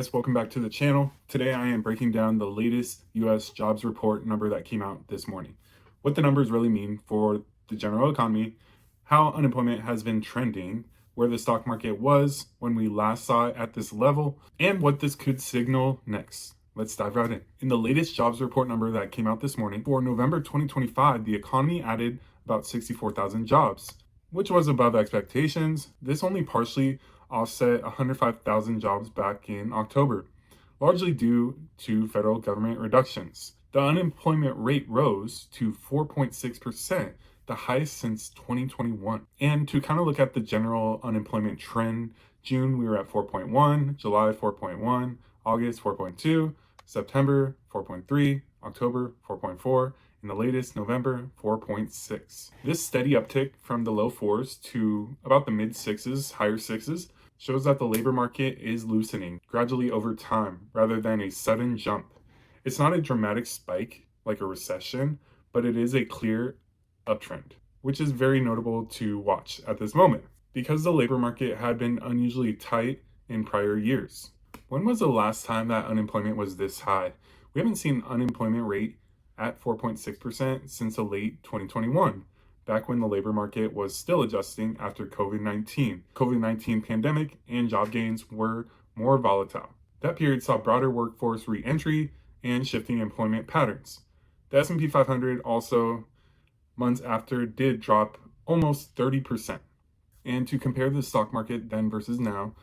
guys, welcome back to the channel. Today I am breaking down the latest US jobs report number that came out this morning. What the numbers really mean for the general economy, how unemployment has been trending, where the stock market was when we last saw it at this level, and what this could signal next. Let's dive right in. In the latest jobs report number that came out this morning, for November 2025, the economy added about 64,000 jobs, which was above expectations. This only partially offset 105,000 jobs back in October, largely due to federal government reductions. The unemployment rate rose to 4.6%, the highest since 2021. And to kind of look at the general unemployment trend, June we were at 4.1, July 4.1, August 4.2, September 4.3, October 4.4, and the latest November 4.6. This steady uptick from the low fours to about the mid sixes, higher sixes, shows that the labor market is loosening gradually over time rather than a sudden jump. It's not a dramatic spike like a recession, but it is a clear uptrend, which is very notable to watch at this moment because the labor market had been unusually tight in prior years. When was the last time that unemployment was this high? We haven't seen unemployment rate at 4.6% since the late 2021. Back when the labor market was still adjusting after COVID-19. COVID-19 pandemic and job gains were more volatile. That period saw broader workforce re-entry and shifting employment patterns. The S&P 500 also, months after, did drop almost 30%. And to compare the stock market then versus now,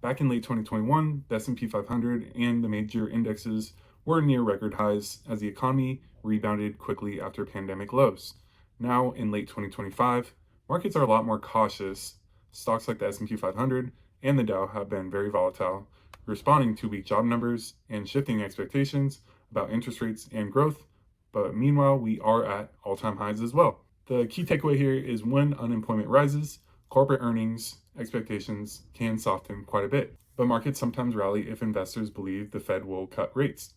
back in late 2021, the S&P 500 and the major indexes were near record highs as the economy rebounded quickly after pandemic lows. Now, in late 2025, markets are a lot more cautious. Stocks like the S&P 500 and the Dow have been very volatile, responding to weak job numbers and shifting expectations about interest rates and growth. But meanwhile, we are at all-time highs as well. The key takeaway here is when unemployment rises, corporate earnings expectations can soften quite a bit. But markets sometimes rally if investors believe the Fed will cut rates.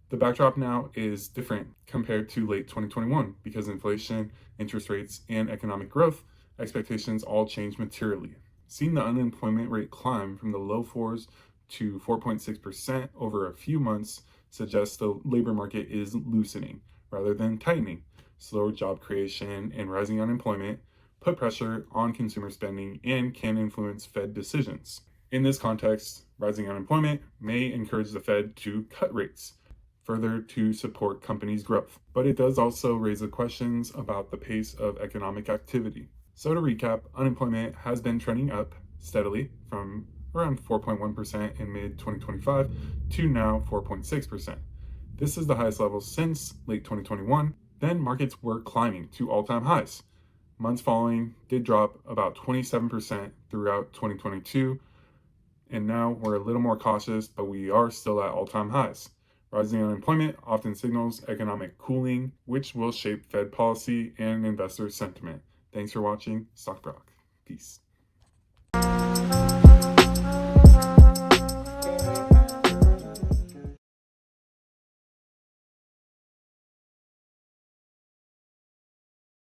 The backdrop now is different compared to late 2021 because inflation, interest rates, and economic growth expectations all changed materially. Seeing the unemployment rate climb from the low fours to 4.6% over a few months suggests the labor market is loosening rather than tightening. Slower job creation and rising unemployment put pressure on consumer spending and can influence Fed decisions. In this context, rising unemployment may encourage the Fed to cut rates further to support companies' growth. But it does also raise the questions about the pace of economic activity. So to recap, unemployment has been trending up steadily from around 4.1% in mid-2025 to now 4.6%. This is the highest level since late 2021. Then markets were climbing to all-time highs. Months following did drop about 27% throughout 2022. And now we're a little more cautious, but we are still at all-time highs. Rising unemployment often signals economic cooling, which will shape Fed policy and investor sentiment. Thanks for watching Stock Brock. Peace.